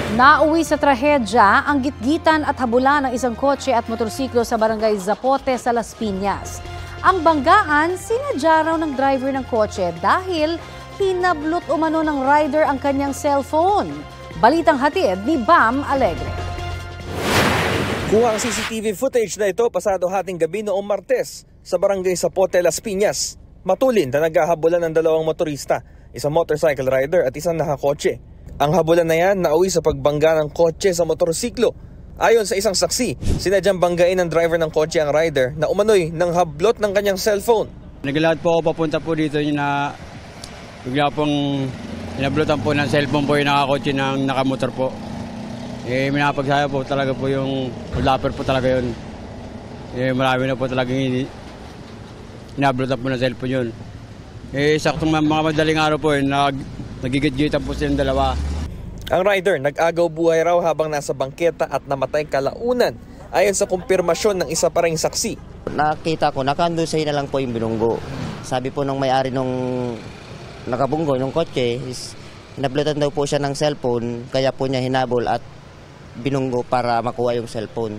Nauwi sa trahedya ang gitgitan at habulan ng isang kotse at motorsiklo sa barangay Zapote sa Las Piñas. Ang banggaan, sinadya raw ng driver ng kotse dahil hinablot umano ng rider ang kanyang cellphone. Balitang hatid ni Bam Alegre. Kuha ang CCTV footage na ito pasado hating gabi noong Martes sa barangay Zapote, Las Piñas. Matulin na naghahabulan ng dalawang motorista, isang motorcycle rider at isang nakakotse. Ang habulan na yan nauwi sa pagbangga ng kotse sa motorsiklo. Ayon sa isang saksi, sinadyang banggain ng driver ng kotse ang rider na umano'y nang hablot ng kanyang cellphone. Naglalakad po ako papunta po dito na bigla pong hinablotan po ng cellphone po yung nakakotse ng nakamotor po. Minapagsaya po talaga po yung lapper po talaga yun. Marami na po talagang hinablotan po ng cellphone yun. Saktong mga madaling araw po nagigit-gitan po silang dalawa. Ang rider nag-agaw buhay raw habang nasa bangketa at namatay kalaunan ayon sa kumpirmasyon ng isa pa ring saksi. Nakita ko, nakandusay na lang po yung binunggo. Sabi po nung may-ari nung nakabunggo, nung kotse, hinablotan daw po siya ng cellphone, kaya po niya hinabol at binunggo para makuha yung cellphone.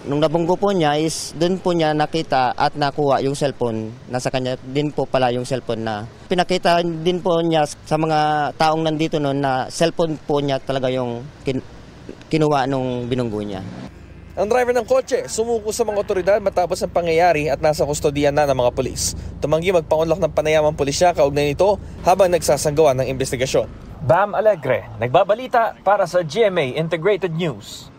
Nung nabunggo po niya is doon po niya nakita at nakuha yung cellphone. Nasa kanya din po pala yung cellphone na pinakita din po niya sa mga taong nandito noon na cellphone po niya talaga yung kinuha nung binunggo niya. Ang driver ng kotse sumuko sa mga otoridad matapos ang pangyayari at nasa kustodiyan na ng mga pulis. Tumanggi magpaunlak ng panayamang pulisya kaugnay nito habang nagsasanggawa ng investigasyon. Bam Alegre, nagbabalita para sa GMA Integrated News.